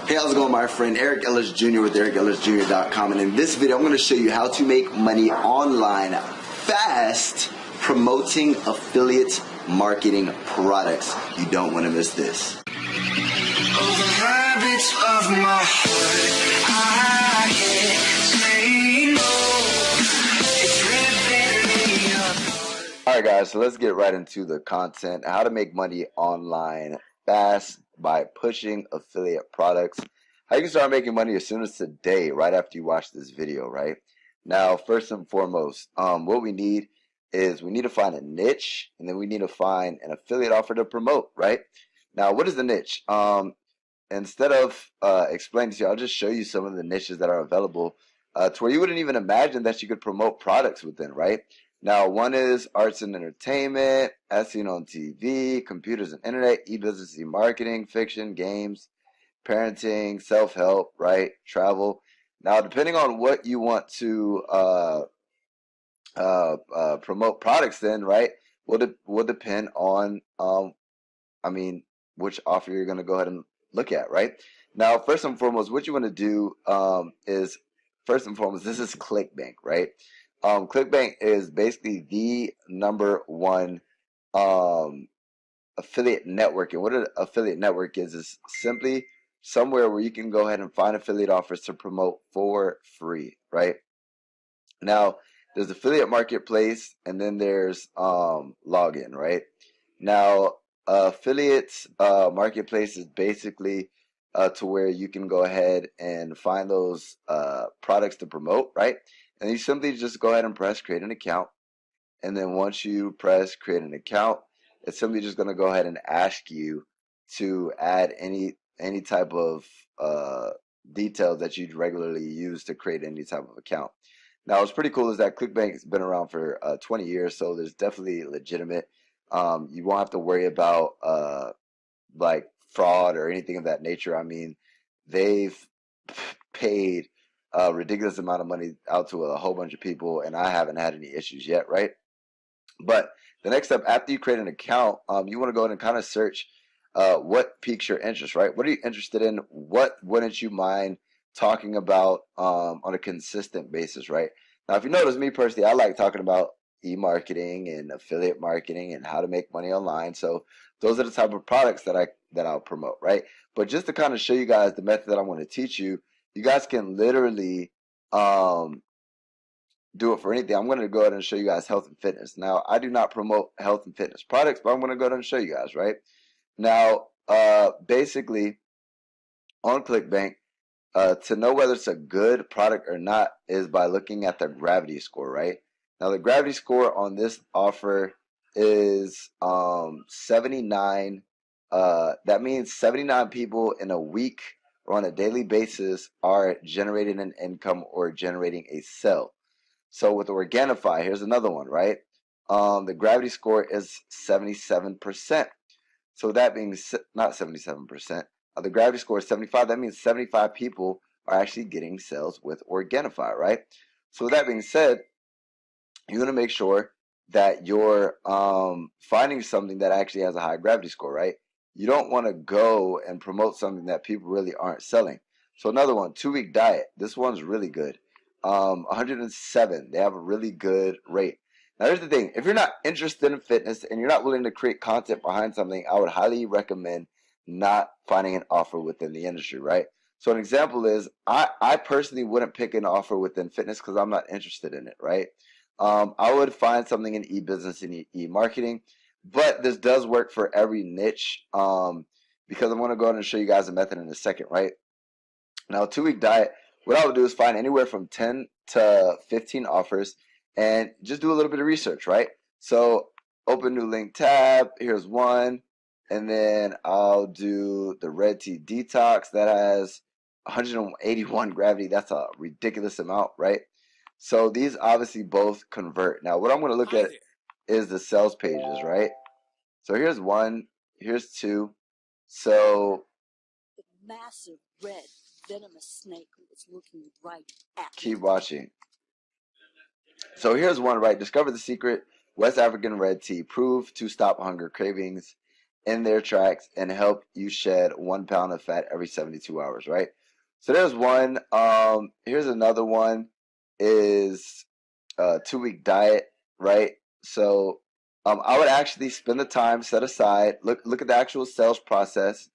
Hey, how's it going, my friend? Eric Ellis Jr. with EricEllisJr.com, and in this video I'm going to show you how to make money online fast promoting affiliate marketing products. You don't want to miss this. Alright guys, so let's get right into the content. How to make money online fast by pushing affiliate products. How you can start making money as soon as today, right after you watch this video, right? Now, first and foremost, what we need is we need to find a niche, and then we need to find an affiliate offer to promote, right? Now, what is the niche? Instead of explaining to you, I'll just show you some of the niches that are available to where you wouldn't even imagine that you could promote products within, right? Now, one is arts and entertainment, as seen on TV, computers and internet, e-business, e-marketing, fiction, games, parenting, self-help, right? Travel. Now, depending on what you want to promote products in, right, will depend on, which offer you're going to go ahead and look at, right? Now, first and foremost, what you want to do is, first and foremost, this is Clickbank, right? Clickbank is basically the #1 affiliate network. And what an affiliate network is simply somewhere where you can go ahead and find affiliate offers to promote for free, right? Now, there's affiliate marketplace, and then there's login, right? Now, affiliates marketplace is basically to where you can go ahead and find those products to promote, right? And you simply just go ahead and press create an account. And then once you press create an account, it's simply just going to go ahead and ask you to add any type of details that you'd regularly use to create any type of account. Now, what's pretty cool is that Clickbank has been around for 20 years, so there's definitely legitimate. You won't have to worry about like fraud or anything of that nature. I mean, they've paid a ridiculous amount of money out to a whole bunch of people, and I haven't had any issues yet, right? But the next step after you create an account, you want to go ahead and kind of search what piques your interest, right? What are you interested in? What wouldn't you mind talking about on a consistent basis, right? Now, if you notice, me personally, I like talking about e-marketing and affiliate marketing and how to make money online. So those are the type of products that I'll promote, right? But just to kind of show you guys the method that I'm going to teach you, you guys can literally do it for anything. I'm going to go ahead and show you guys health and fitness. Now, I do not promote health and fitness products, but I'm going to go ahead and show you guys, right? Now, basically, on Clickbank, to know whether it's a good product or not is by looking at the gravity score, right? Now, the gravity score on this offer is 79. That means 79 people in a week or on a daily basis are generating an income or generating a sale. So with Organifi, here's another one, right? The gravity score is 77%. So that means not 77%. The gravity score is 75. That means 75 people are actually getting sales with Organifi, right? So with that being said, you want to make sure that you're finding something that actually has a high gravity score, right? You don't want to go and promote something that people really aren't selling. So another one, 2-week diet. This one's really good. 107. They have a really good rate. Now, here's the thing. If you're not interested in fitness and you're not willing to create content behind something, I would highly recommend not finding an offer within the industry, right? So an example is I personally wouldn't pick an offer within fitness because I'm not interested in it, right? I would find something in e-business and e-marketing, but this does work for every niche because I'm going to go ahead and show you guys a method in a second, right? Now, 2-week diet, what I would do is find anywhere from 10 to 15 offers and just do a little bit of research, right? So open new link tab. Here's one. And then I'll do the red tea detox that has 181 gravity. That's a ridiculous amount, right? So these obviously both convert. Now, what I'm going to look at is the sales pages, right? So here's one. Here's two. So the massive red venomous snake was looking right at keep watching. So here's one, right? Discover the secret West African red tea. Prove to stop hunger cravings. in their tracks and help you shed 1 pound of fat every 72 hours, right? So there's one. Here's another one is a 2 week diet, right? So I would actually spend the time set aside, look at the actual sales process,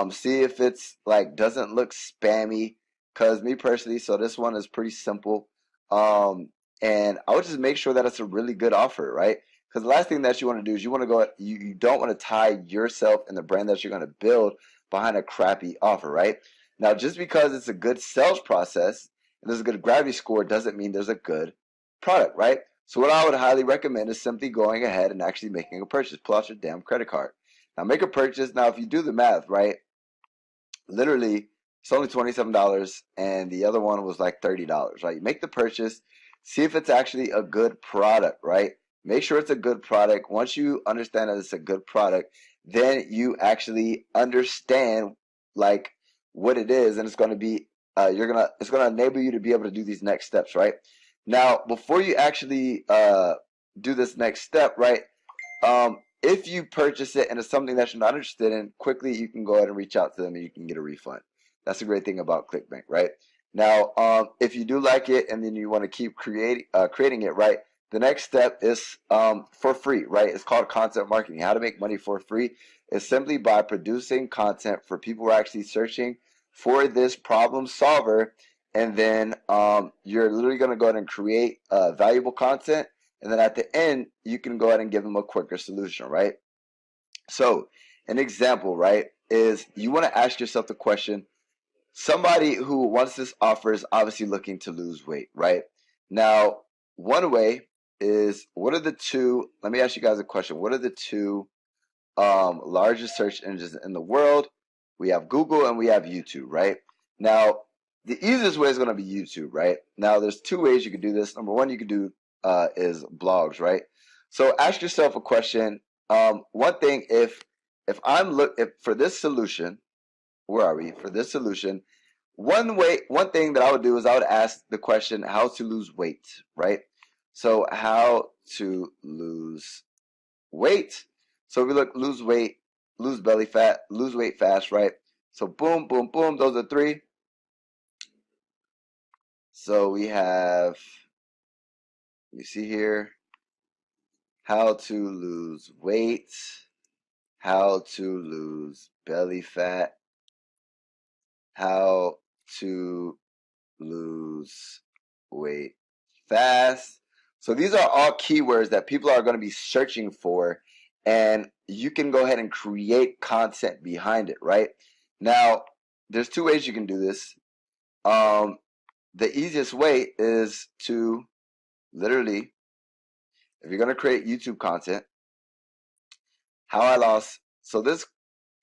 see if it's like doesn't look spammy. Cause me personally, so this one is pretty simple. And I would just make sure that it's a really good offer, right? Because the last thing that you want to do is you want to go, you don't want to tie yourself and the brand that you're going to build behind a crappy offer, right? Now, just because it's a good sales process and there's a good gravity score doesn't mean there's a good product, right? So what I would highly recommend is simply going ahead and actually making a purchase. Pull out your damn credit card. Now make a purchase. Now, if you do the math, right, literally it's only $27 and the other one was like $30, right? You make the purchase, see if it's actually a good product, right? Make sure it's a good product. Once you understand that it's a good product, then you actually understand like what it is, and it's going to be it's going to enable you to be able to do these next steps, right? Now, before you actually do this next step, right? If you purchase it and it's something that you're not interested in, quickly you can go ahead and reach out to them and you can get a refund. That's a great thing about Clickbank, right? Now, if you do like it and then you want to keep creating it, right? The next step is for free, right? It's called content marketing. How to make money for free is simply by producing content for people who are actually searching for this problem solver, and then you're literally going to go ahead and create valuable content, and then at the end, you can go ahead and give them a quicker solution, right? So, an example, right, is you want to ask yourself the question, somebody who wants this offer is obviously looking to lose weight, right? Now, one way is let me ask you guys a question. What are the two largest search engines in the world? We have Google and we have YouTube, right? Now, the easiest way is going to be YouTube, right? Now, there's two ways you could do this. Number one, you could do is blogs, right? So ask yourself a question. One thing, if for this solution, where are we? For this solution, one thing that I would do is I would ask the question, how to lose weight, right? So how to lose weight. So if we look, lose weight, lose belly fat, lose weight fast, right? So boom, boom, boom. Those are three. So we have, you see here, how to lose weight, how to lose belly fat, how to lose weight fast. So these are all keywords that people are going to be searching for, and you can go ahead and create content behind it, right? Now, there's two ways you can do this. The easiest way is to literally, if you're going to create YouTube content, so this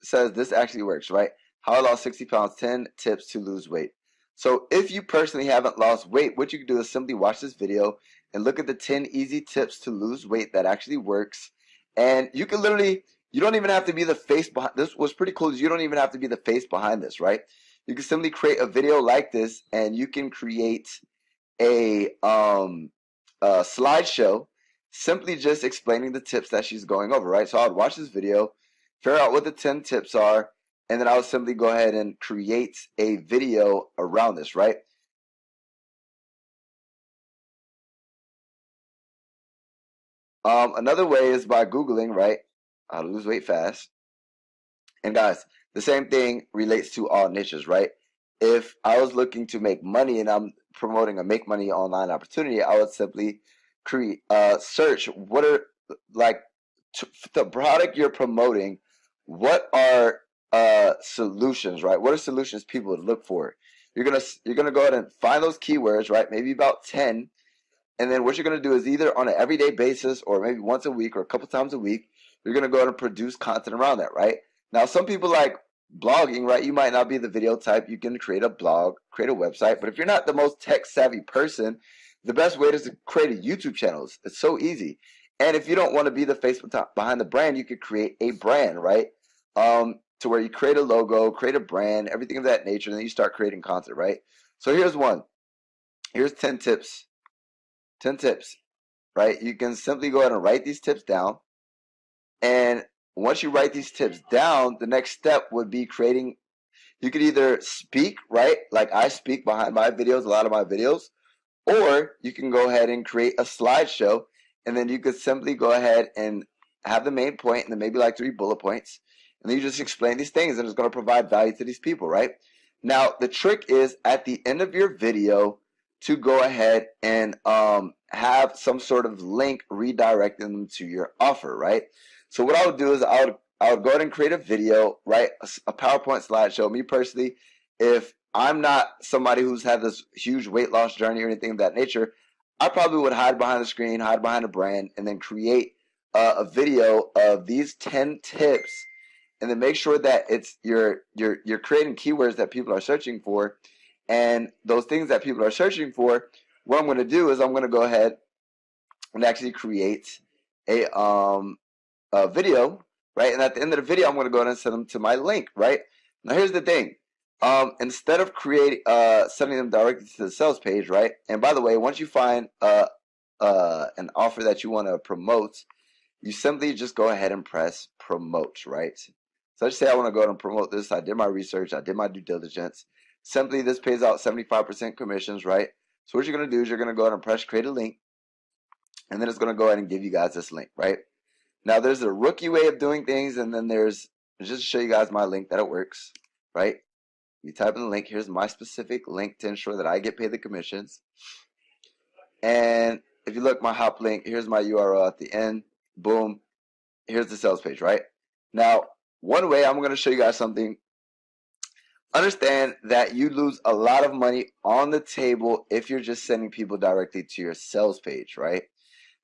says this actually works, right? How I lost 60 pounds, 10 tips to lose weight. So if you personally haven't lost weight, what you can do is simply watch this video and look at the 10 easy tips to lose weight that actually works. And you can literally, you don't even have to be the face behind this. What's pretty cool is you don't even have to be the face behind this, right? You can simply create a video like this, and you can create a slideshow simply just explaining the tips that she's going over, right? So I would watch this video, figure out what the 10 tips are, and then I would simply go ahead and create a video around this, right? Another way is by Googling, right? How to lose weight fast. And guys, the same thing relates to all niches, right? If I was looking to make money and I'm promoting a make money online opportunity, I would simply search what are like the product you're promoting. What are solutions, right? What are solutions people would look for? You're gonna go ahead and find those keywords, right? Maybe about 10. And then what you're going to do is either on an everyday basis or maybe once a week or a couple times a week, you're going to go ahead and produce content around that, right? Now, some people like blogging, right? You might not be the video type. You can create a blog, create a website. But if you're not the most tech savvy person, the best way is to create a YouTube channel. It's so easy. And if you don't want to be the face behind the brand, you could create a brand, right? To where you create a logo, create a brand, everything of that nature, and then you start creating content, right? So here's one. Here's 10 tips. 10 tips, right? You can simply go ahead and write these tips down. And once you write these tips down, the next step would be creating. You could either speak, right? Like I speak behind my videos, a lot of my videos, or you can go ahead and create a slideshow, and then you could simply go ahead and have the main point and then maybe like 3 bullet points. And then you just explain these things and it's going to provide value to these people, right? Now, the trick is at the end of your video to go ahead and have some sort of link redirecting them to your offer, right? So what I would do is I would go ahead and create a video, right? A PowerPoint slideshow. Me personally, if I'm not somebody who's had this huge weight loss journey or anything of that nature, I probably would hide behind the screen, hide behind a brand, and then create a video of these 10 tips, and then make sure that it's you're creating keywords that people are searching for, and those things that people are searching for. What I'm going to do is I'm going to go ahead and actually create a video, right? And at the end of the video, I'm going to go ahead and send them to my link, right? Now, here's the thing. Instead of sending them directly to the sales page, right? And by the way, once you find an offer that you want to promote, you simply just go ahead and press promote, right? So let's say I want to go ahead and promote this. I did my research. I did my due diligence. Simply, this pays out 75% commissions, right? So what you're going to do is you're going to go ahead and press create a link, and then it's going to go ahead and give you guys this link, right? Now, there's a rookie way of doing things, and then there's, just to show you guys my link that it works, right? You type in the link. Here's my specific link to ensure that I get paid the commissions. And if you look, my hop link, here's my URL at the end. Boom. Here's the sales page, right? Now, one way I'm going to show you guys something. Understand that you lose a lot of money on the table if you're just sending people directly to your sales page, right?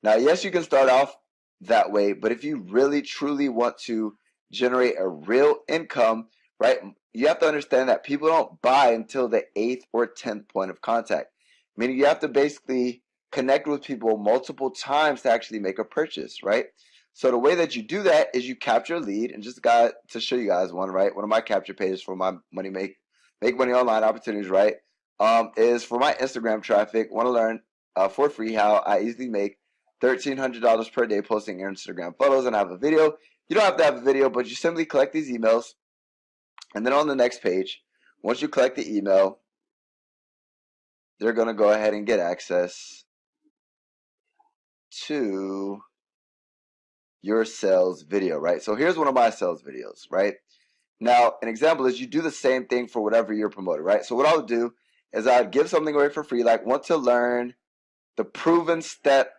Now, yes, you can start off that way, but if you really truly want to generate a real income, right, you have to understand that people don't buy until the 8th or 10th point of contact, meaning you have to basically connect with people multiple times to actually make a purchase, right? So the way that you do that is you capture a lead, and just got to show you guys one, right? One of my capture pages for my make money online opportunities, right? Is for my Instagram traffic. Want to learn for free how I easily make $1,300 per day posting Instagram photos, and I have a video. You don't have to have a video, but you simply collect these emails, and then on the next page, once you collect the email, they're going to go ahead and get access to your sales video, right? So here's one of my sales videos, right? Now, an example is you do the same thing for whatever you're promoting, right? So what I would do is I'd give something away for free, like want to learn the proven step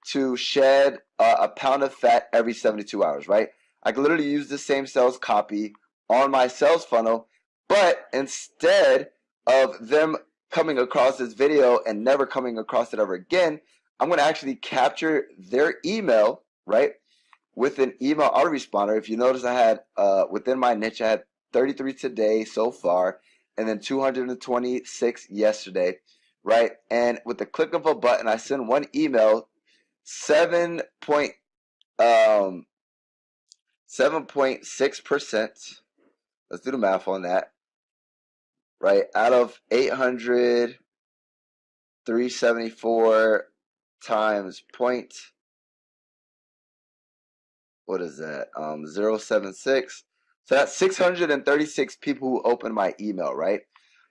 to shed a pound of fat every 72 hours, right? I could literally use the same sales copy on my sales funnel, but instead of them coming across this video and never coming across it ever again, I'm going to actually capture their email, right, with an email autoresponder. If you notice, I had within my niche, I had 33 today so far, and then 226 yesterday, right? And with the click of a button, I send one email. 7.6%. Let's do the math on that. Right, out of 800, 374 times point. What is that? 0.76. So that's 636 people who open my email, right?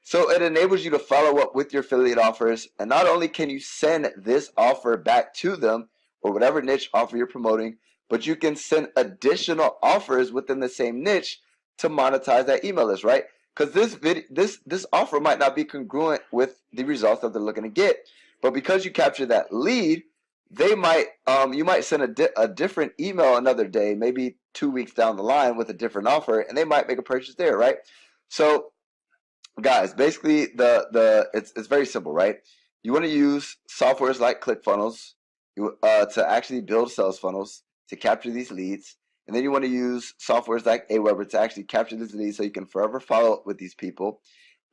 So it enables you to follow up with your affiliate offers, and not only can you send this offer back to them or whatever niche offer you're promoting, but you can send additional offers within the same niche to monetize that email list, right? Because this offer might not be congruent with the results that they're looking to get, but because you capture that lead, they might you might send a different email another day, maybe 2 weeks down the line with a different offer, and they might make a purchase there, right? So guys, basically it's very simple, right? You want to use softwares like ClickFunnels to actually build sales funnels to capture these leads, and then you want to use softwares like Aweber to actually capture these leads so you can forever follow up with these people.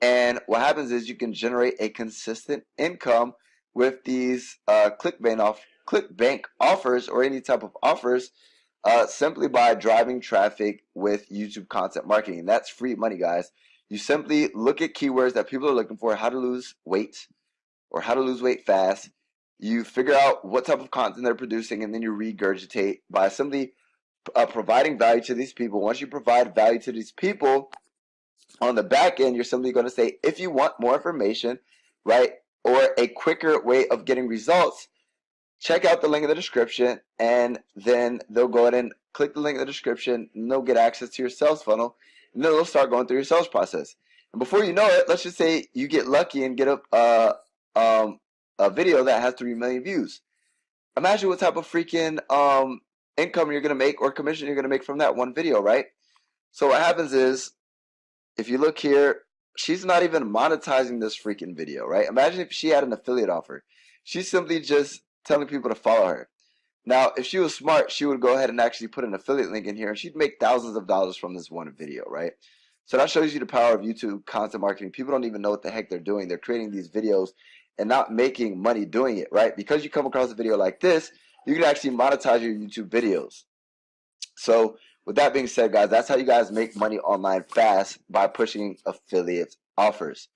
And what happens is you can generate a consistent income with these Clickbank offers or any type of offers simply by driving traffic with YouTube content marketing. That's free money, guys. You simply look at keywords that people are looking for, how to lose weight or how to lose weight fast. You figure out what type of content they're producing, and then you regurgitate by simply providing value to these people. Once you provide value to these people, on the back end, you're simply going to say, if you want more information, right, or a quicker way of getting results, check out the link in the description, and then they'll go ahead and click the link in the description, and they'll get access to your sales funnel, and then they'll start going through your sales process. And before you know it, let's just say you get lucky and get a video that has 3 million views. Imagine what type of freaking income you're going to make or commission you're going to make from that one video, right? So what happens is, if you look here, she's not even monetizing this freaking video, right? Imagine if she had an affiliate offer. She's simply just telling people to follow her. Now, if she was smart, she would go ahead and actually put an affiliate link in here, and she'd make thousands of dollars from this one video, right? So that shows you the power of YouTube content marketing. People don't even know what the heck they're doing. They're creating these videos and not making money doing it, right? Because you come across a video like this, you can actually monetize your YouTube videos. So with that being said, guys, that's how you guys make money online fast, by pushing affiliate offers.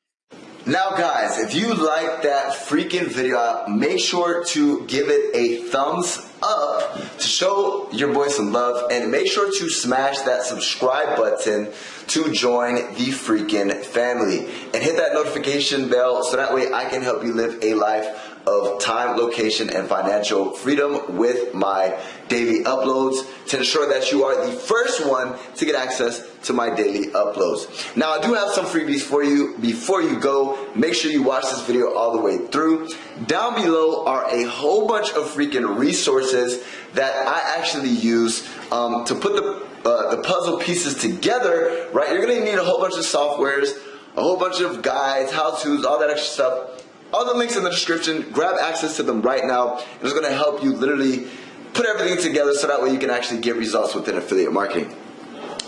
Now, guys, if you like that freaking video, make sure to give it a thumbs up to show your boy some love, and make sure to smash that subscribe button to join the freaking family, and hit that notification bell so that way I can help you live a life of time, location, and financial freedom with my daily uploads, to ensure that you are the first one to get access to my daily uploads. Now, I do have some freebies for you. Before you go, make sure you watch this video all the way through. Down below are a whole bunch of freaking resources that I actually use to put the puzzle pieces together, right? You're gonna need a whole bunch of softwares, a whole bunch of guides, how-tos, all that extra stuff. All the links in the description. Grab access to them right now. It's going to help you literally put everything together so that way you can actually get results within affiliate marketing.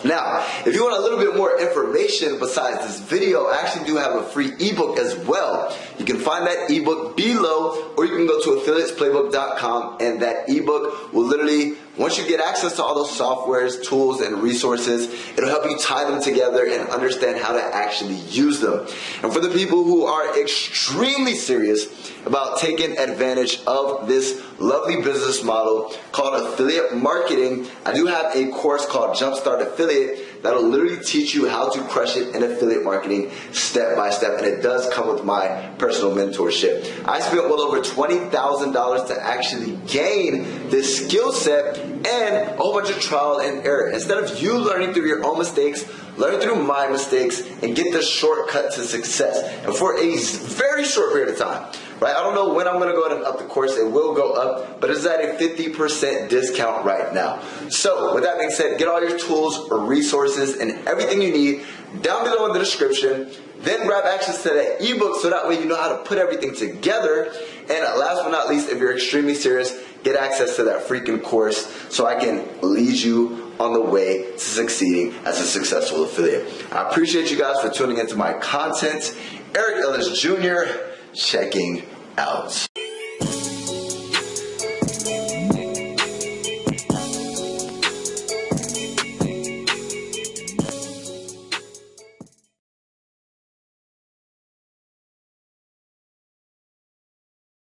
Now, if you want a little bit more information besides this video, I actually do have a free ebook as well. You can find that ebook below, or you can go to affiliatesplaybook.com, and that ebook will literally, once you get access to all those softwares, tools, and resources, it'll help you tie them together and understand how to actually use them. And for the people who are extremely serious about taking advantage of this lovely business model called affiliate marketing, I do have a course called Jumpstart Affiliate that'll literally teach you how to crush it in affiliate marketing step by step, and it does come with my personal mentorship. I spent well over $20,000 to actually gain this skill set, and a whole bunch of trial and error. Instead of you learning through your own mistakes, learn through my mistakes and get the shortcut to success, and for a very short period of time. Right? I don't know when I'm going to go ahead and up the course. It will go up, but it's at a 50% discount right now. So with that being said, get all your tools, resources, and everything you need down below in the description. Then grab access to that ebook so that way you know how to put everything together. And last but not least, if you're extremely serious, get access to that freaking course so I can lead you on the way to succeeding as a successful affiliate. I appreciate you guys for tuning into my content. Eric Ellis Jr. checking out.